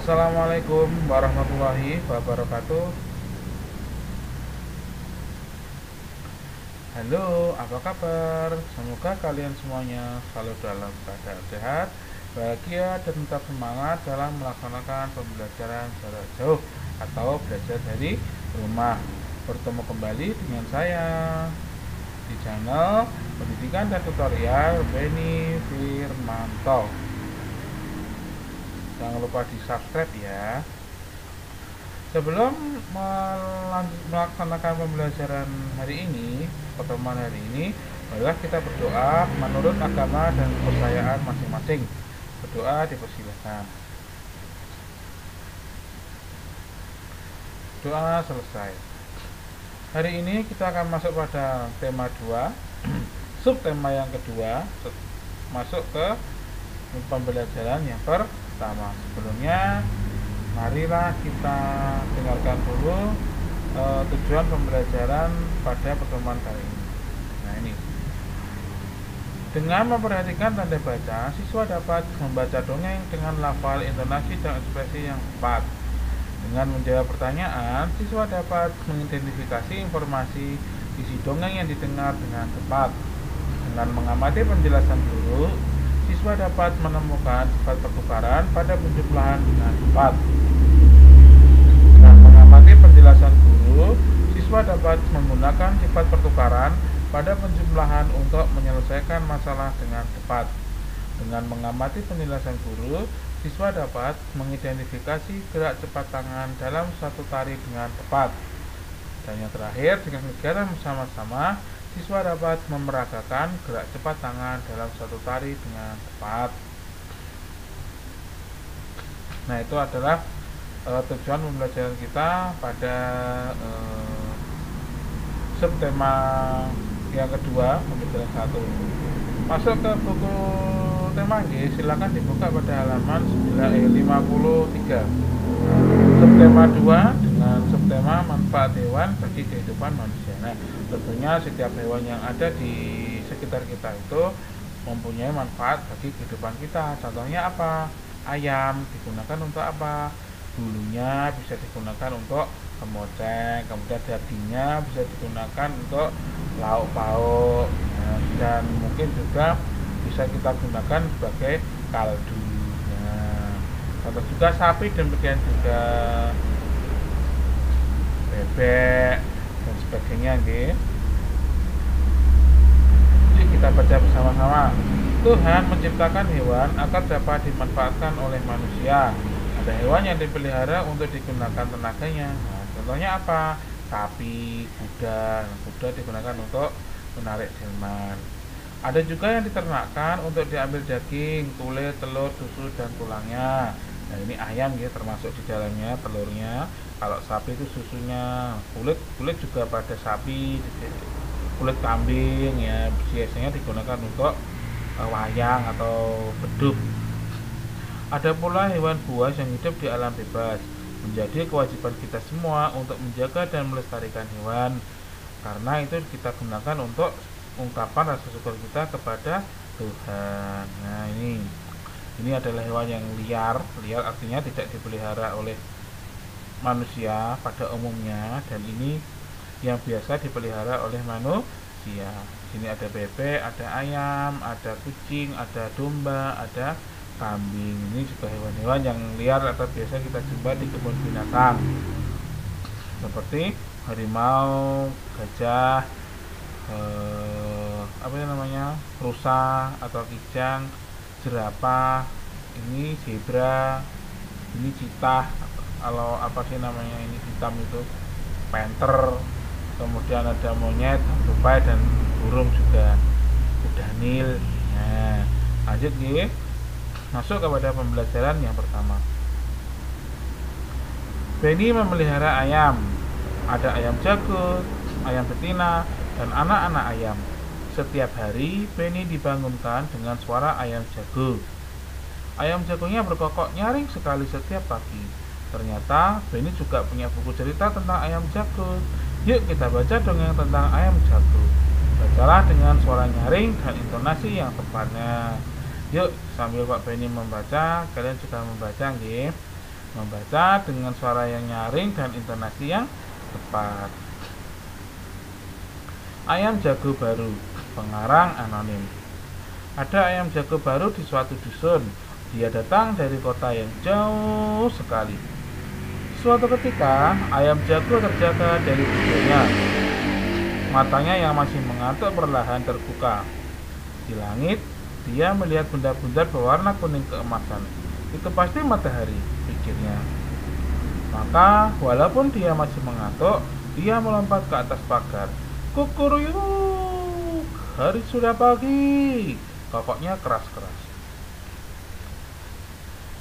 Assalamualaikum warahmatullahi wabarakatuh. Halo, apa kabar? Semoga kalian semuanya selalu dalam keadaan sehat, bahagia, dan tetap semangat dalam melaksanakan pembelajaran jarak jauh atau belajar dari rumah. Bertemu kembali dengan saya di channel Pendidikan dan Tutorial Beni Firmanto. Jangan lupa di subscribe ya. Sebelum melaksanakan pembelajaran hari ini, pertemuan hari ini, marilah kita berdoa menurut agama dan kepercayaan masing-masing. Berdoa dipersilakan. Doa selesai. Hari ini kita akan masuk pada tema 2, subtema yang kedua, masuk ke pembelajaran yang pertama. Sebelumnya, marilah kita dengarkan dulu tujuan pembelajaran pada pertemuan kali ini. Nah, ini. Dengan memperhatikan tanda baca, siswa dapat membaca dongeng dengan lafal, intonasi, dan ekspresi yang tepat. Dengan menjawab pertanyaan, siswa dapat mengidentifikasi informasi isi dongeng yang didengar dengan tepat. Dengan mengamati penjelasan guru, siswa dapat menemukan sifat pertukaran pada penjumlahan dengan tepat. Dengan mengamati penjelasan guru, siswa dapat menggunakan sifat pertukaran pada penjumlahan untuk menyelesaikan masalah dengan tepat. Dengan mengamati penjelasan guru, siswa dapat mengidentifikasi gerak cepat tangan dalam satu tari dengan tepat. Dan yang terakhir, dengan kegiatan bersama-sama, siswa dapat memeragakan gerak cepat tangan dalam satu tari dengan tepat. Nah, itu adalah tujuan pembelajaran kita pada subtema yang kedua, pembelajaran 1. Masuk ke buku tema G, silakan dibuka pada halaman 53. Subtema 2 dengan subtema manfaat hewan bagi kehidupan manusia. Nah, tentunya setiap hewan yang ada di sekitar kita itu mempunyai manfaat bagi kehidupan kita. Contohnya apa? Ayam digunakan untuk apa? Bulunya bisa digunakan untuk kemoceng, kemudian dagingnya bisa digunakan untuk lauk pauk, dan mungkin juga bisa kita gunakan sebagai kaldu. Contoh juga sapi, dan kemudian juga bebek dan sebagainya. Jadi kita baca bersama-sama. Tuhan menciptakan hewan agar dapat dimanfaatkan oleh manusia. Ada hewan yang dipelihara untuk digunakan tenaganya. Nah, contohnya apa? Sapi, kuda. Kuda digunakan untuk menarik delman. Ada juga yang diternakkan untuk diambil daging, kulit, telur, susu, dan tulangnya. Nah, ini ayam ya, termasuk di dalamnya telurnya. Kalau sapi itu susunya, kulit juga pada sapi, kulit kambing ya, biasanya digunakan untuk wayang atau beduk. Ada pula hewan buas yang hidup di alam bebas. Menjadi kewajiban kita semua untuk menjaga dan melestarikan hewan, karena itu kita gunakan untuk ungkapan rasa syukur kita kepada Tuhan. Nah, ini adalah hewan yang liar artinya tidak dipelihara oleh manusia pada umumnya, dan ini yang biasa dipelihara oleh manusia. Sini ada bebek, ada ayam, ada kucing, ada domba, ada kambing. Ini juga hewan-hewan yang liar atau biasa kita jumpa di kebun binatang, seperti harimau, gajah, rusa atau kijang, jerapah, ini zebra, ini citah, kalau ini hitam itu panther, kemudian ada monyet, tupai, dan burung juga, kuda nil. Nah, lanjut masuk kepada pembelajaran yang pertama. Beni memelihara ayam. Ada ayam jago, ayam betina, dan anak-anak ayam. Setiap hari Beni dibangunkan dengan suara ayam jago. Ayam jagonya berkokok nyaring sekali setiap pagi. Ternyata Beni juga punya buku cerita tentang ayam jago. Yuk kita baca dongeng tentang ayam jago. Bacalah dengan suara nyaring dan intonasi yang tepatnya. Yuk, sambil Pak Beni membaca, kalian juga membaca nggih. membaca dengan suara yang nyaring dan intonasi yang tepat. Ayam jago baru, pengarang anonim. Ada ayam jago baru di suatu dusun. Dia datang dari kota yang jauh sekali. Suatu ketika, ayam jago terjaga dari tidurnya. Matanya yang masih mengantuk perlahan terbuka. Di langit, dia melihat bundar-bundar berwarna kuning keemasan. Itu pasti matahari, pikirnya. Maka, walaupun dia masih mengantuk, dia melompat ke atas pagar. Kukuruyuk, hari sudah pagi, kokoknya keras-keras.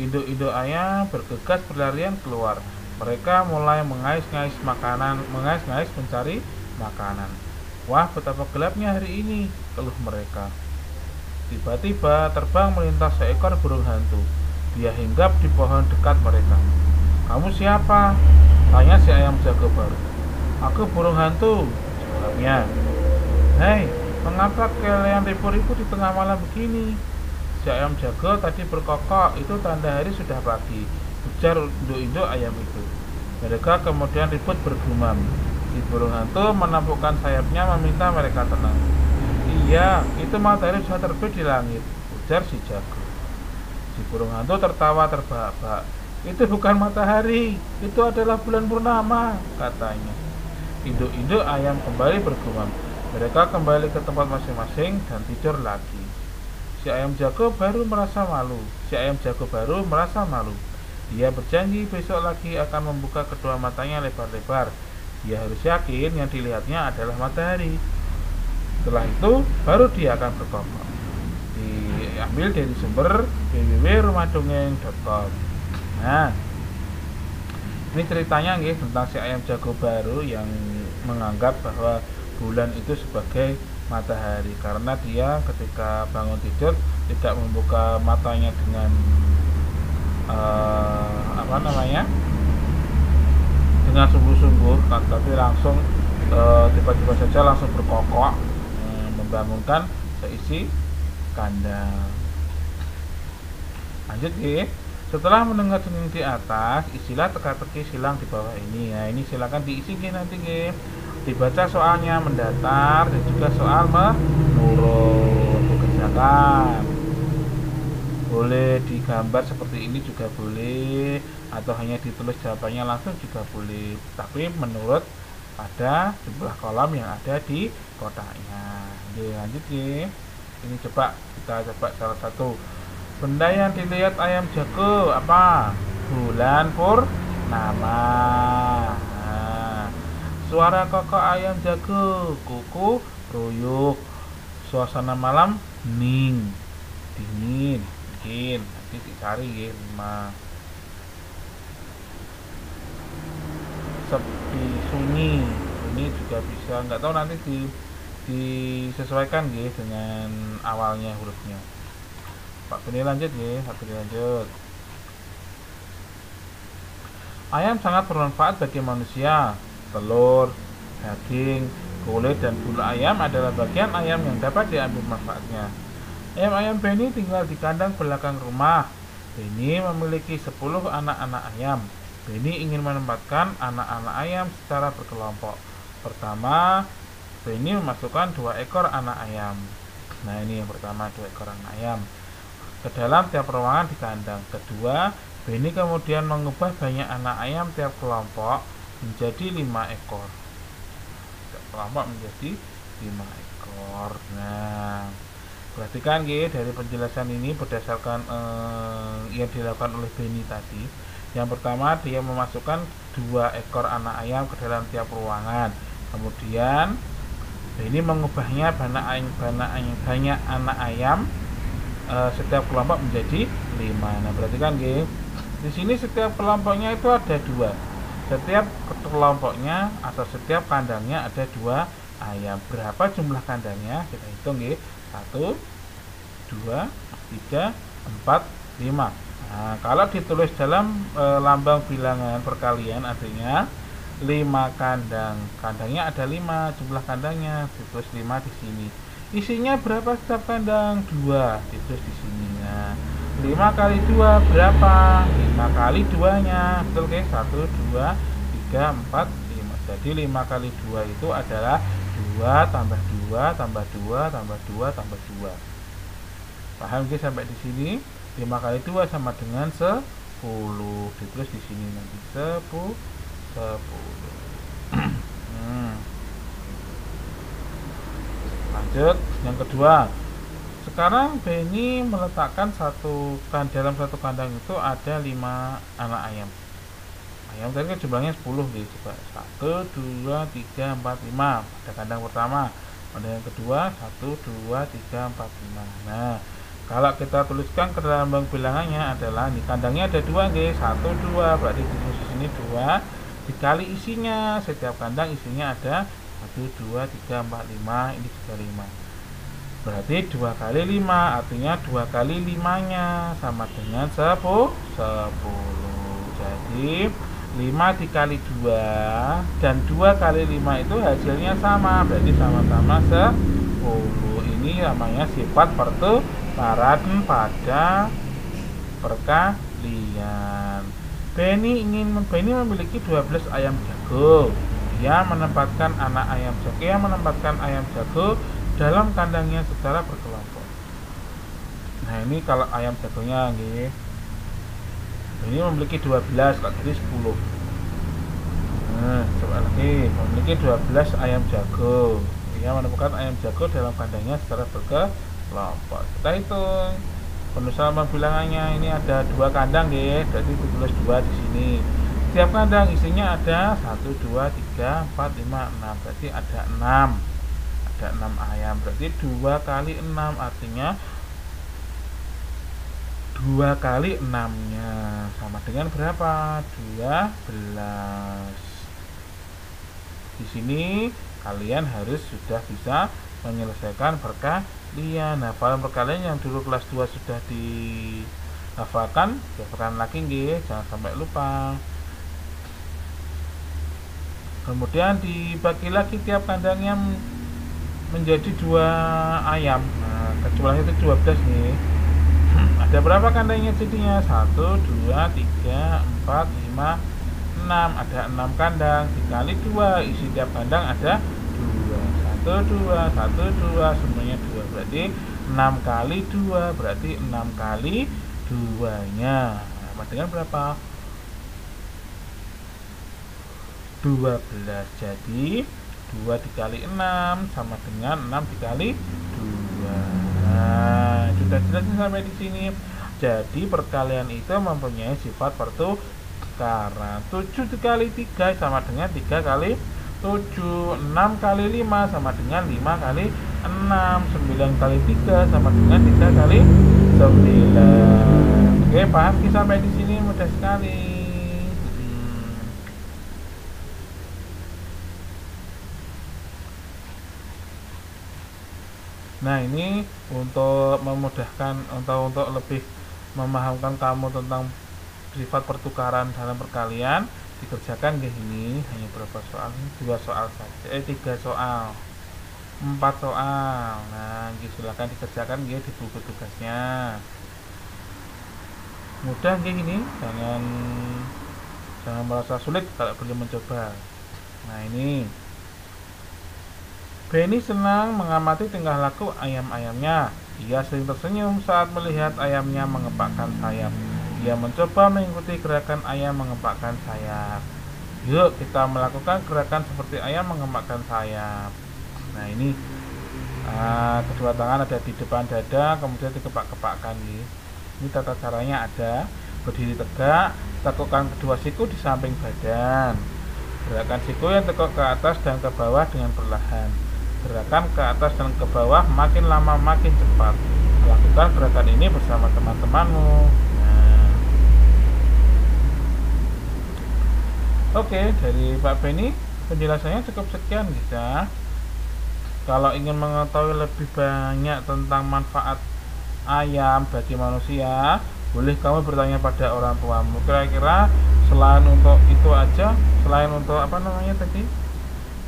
Induk-induk ayam bergegas berlarian keluar. Mereka mulai mengais-ngais mencari makanan. Wah, betapa gelapnya hari ini, keluh mereka. Tiba-tiba terbang melintas seekor burung hantu. Dia hinggap di pohon dekat mereka. Kamu siapa? Tanya si ayam jago baru. Aku burung hantu, jawabnya. Hei, mengapa kalian ribut-ribut di tengah malam begini? Si ayam jago tadi berkokok, itu tanda hari sudah pagi, ujar induk-induk ayam itu. Mereka kemudian ribut bergumam. Si burung hantu menampukkan sayapnya meminta mereka tenang. Iya, itu matahari sudah terbit di langit, ujar si jago. Si burung hantu tertawa terbahak-bahak. Itu bukan matahari, itu adalah bulan purnama, katanya. Induk-induk ayam kembali bergumam. Mereka kembali ke tempat masing-masing dan tidur lagi. Si ayam jago baru merasa malu. Dia berjanji besok lagi akan membuka kedua matanya lebar-lebar. Dia harus yakin yang dilihatnya adalah matahari. Setelah itu, baru dia akan berkokok. Diambil dari sumber www.rumahdongeng.com. Nah, ini ceritanya tentang si ayam jago baru yang menganggap bahwa bulan itu sebagai matahari, karena dia ketika bangun tidur tidak membuka matanya dengan dengan sungguh-sungguh, tapi langsung tiba-tiba saja langsung berkokok, membangunkan seisi kandang. Lanjut ya. Setelah mendengar dongeng di atas, isilah teka-teki silang di bawah ini. Nah, ini silakan diisi nanti dibaca soalnya mendatar dan juga soal menurun, dikerjakan. Boleh digambar seperti ini juga boleh, atau hanya ditulis jawabannya langsung juga boleh. Tapi menurut pada jumlah kolom yang ada di kotaknya. Oke, lanjut ya. Ini kita coba salah satu. Benda yang dilihat ayam jago apa? Bulan purnama. Nah, suara kokok ayam jago, kuku ruyuk. Suasana malam hening, dingin. Mungkin nanti dicari ya 5. Sepi, sunyi. Ini juga bisa, nggak tahu nanti disesuaikan ya dengan awalnya hurufnya. Pak Beni lanjut ya, Ayam sangat bermanfaat bagi manusia. Telur, daging, kulit, dan bulu ayam adalah bagian ayam yang dapat diambil manfaatnya. Ayam-ayam Beni tinggal di kandang belakang rumah. Beni memiliki 10 anak-anak ayam. Beni ingin menempatkan anak-anak ayam secara berkelompok. Pertama, Beni memasukkan 2 ekor anak ayam. Nah, ini yang pertama, 2 ekor anak ayam ke dalam tiap ruangan di kandang. Kedua, Beni kemudian mengubah banyak anak ayam tiap kelompok menjadi 5 ekor. Tiap kelompok menjadi 5 ekor. Nah, perhatikan dari penjelasan ini berdasarkan yang dilakukan oleh Beni tadi. Yang pertama, dia memasukkan 2 ekor anak ayam ke dalam tiap ruangan. Kemudian Beni mengubahnya banyak anak ayam setiap kelompok menjadi 5. Nah, perhatikan di sini setiap kelompoknya itu ada 2. Setiap kelompoknya atau setiap kandangnya ada 2 ayam. Berapa jumlah kandangnya? Kita hitung 1, 2, 3, 4, 5. Nah, kalau ditulis dalam lambang bilangan perkalian artinya 5 kandang. Kandangnya ada 5, jumlah kandangnya ditulis 5 di sini. Isinya berapa setiap kandang? 2, ditulis di sini. Nah, 5 kali 2 berapa? 5 kali 2 nya, betul guys? 1, 2, 3, 4, 5. Jadi 5 kali 2 itu adalah 2 tambah 2 tambah 2 tambah 2 tambah 2. Paham guys sampai di sini? 5 kali 2 sama dengan 10. Ditulis di sini nanti 10. Lanjut yang kedua. Sekarang Benny meletakkan dalam satu kandang itu ada 5 anak ayam. Ayam tadi kan jumlahnya 10 gitu. Coba 1, 2, 3, 4, 5 pada kandang pertama. Pada yang kedua 1, 2, 3, 4, 5. Nah, kalau kita tuliskan ke dalam bank bilangannya adalah di kandangnya ada 2 guys. 1, 2 berarti di sini 2 dikali isinya. Setiap kandang isinya ada 1, 2, 3, 4, 5. Ini juga 5. Berarti 2 kali 5 artinya 2 kali 5 nya sama dengan 10. Jadi 5 dikali 2 dan 2 kali 5 itu hasilnya sama, berarti sama-sama 10. Ini namanya sifat pertukaran pada perkalian. Benny memiliki 12 ayam jago. Dia menempatkan ayam jago dalam kandangnya secara berkelompok. Nah, ini kalau ayam jagonya nih. Ini memiliki 12, kalau jadi 10. Nah, coba lagi. Memiliki 12 ayam jago. Dia menemukan ayam jago dalam kandangnya secara berkelompok. Kita hitung penulisan bilangannya. Ini ada 2 kandang nih, berarti ditulis 2 di sini. Setiap kandang isinya ada 1, 2, 3, 4, 5, 6. Berarti ada 6. Ada 6 ayam, berarti 2 kali 6 artinya 2 kali 6 nya sama dengan berapa? 12. Di sini kalian harus sudah bisa menyelesaikan perkalian. Hafalan perkalian yang dulu kelas 2 sudah dihafalkan, dihafalkan lagi nggih, jangan sampai lupa. Kemudian dibagi lagi tiap kandangnya menjadi 2 ayam. Nah, jumlahnya itu 12 nih. Ada berapa kandangnya jadinya? 1, 2, 3, 4, 5, 6. Ada 6 kandang. Dikali 2, isi tiap kandang ada 2. 1, 2, 1, 2, semuanya 2. Berarti 6 kali 2, berarti 6 kali 2 nya sama dengan berapa? 12. Jadi 2 dikali 6 sama dengan 6 dikali 2. Nah, sudah jelas sampai di sini. Jadi perkalian itu mempunyai sifat pertukaran. 7 dikali 3 sama dengan 3 kali 7. 6 kali 5 sama dengan 5 kali 6. 9 kali 3 sama dengan 3 kali 9. Oke, paham sampai di sini? Mudah sekali. Nah, ini untuk memudahkan untuk lebih memahamkan kamu tentang sifat pertukaran dalam perkalian, dikerjakan ini hanya berapa soal? 2 soal saja, 3 soal, 4 soal. Nah, silakan dikerjakan di buku tugasnya. Mudah ini, jangan merasa sulit kalau belum mencoba. Nah, ini Benny senang mengamati tingkah laku ayam-ayamnya. Ia sering tersenyum saat melihat ayamnya mengepakkan sayap. Ia mencoba mengikuti gerakan ayam mengepakkan sayap. Yuk kita melakukan gerakan seperti ayam mengepakkan sayap. Nah, ini kedua tangan ada di depan dada, kemudian dikepak-kepakkan. Ini tata caranya ada: berdiri tegak, tekukkan kedua siku di samping badan. Gerakan siku yang tekuk ke atas dan ke bawah dengan perlahan. Gerakan ke atas dan ke bawah makin lama makin cepat. Lakukan gerakan ini bersama teman-temanmu. Nah. Oke, dari Pak Benny penjelasannya cukup sekian bisa. Kalau ingin mengetahui lebih banyak tentang manfaat ayam bagi manusia, boleh kamu bertanya pada orang tuamu. Kira-kira selain untuk itu aja, selain untuk tadi?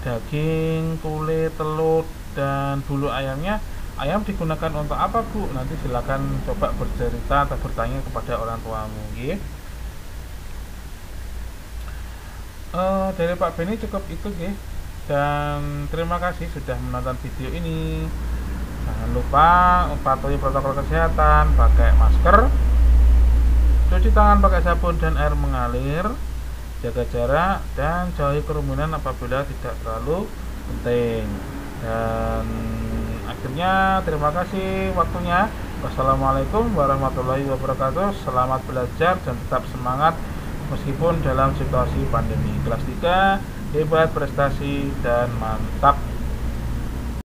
Daging, kulit, telur, dan bulu ayamnya, ayam digunakan untuk apa Bu? Nanti silakan coba bercerita atau bertanya kepada orang tuamu ya. Dari Pak Beni cukup itu ya. Dan terima kasih sudah menonton video ini. Jangan lupa patuhi protokol kesehatan, pakai masker, cuci tangan pakai sabun dan air mengalir, jaga jarak, dan jauhi kerumunan apabila tidak terlalu penting. Dan akhirnya terima kasih waktunya. Wassalamualaikum warahmatullahi wabarakatuh. Selamat belajar dan tetap semangat meskipun dalam situasi pandemi. Kelas 3, hebat, prestasi, dan mantap.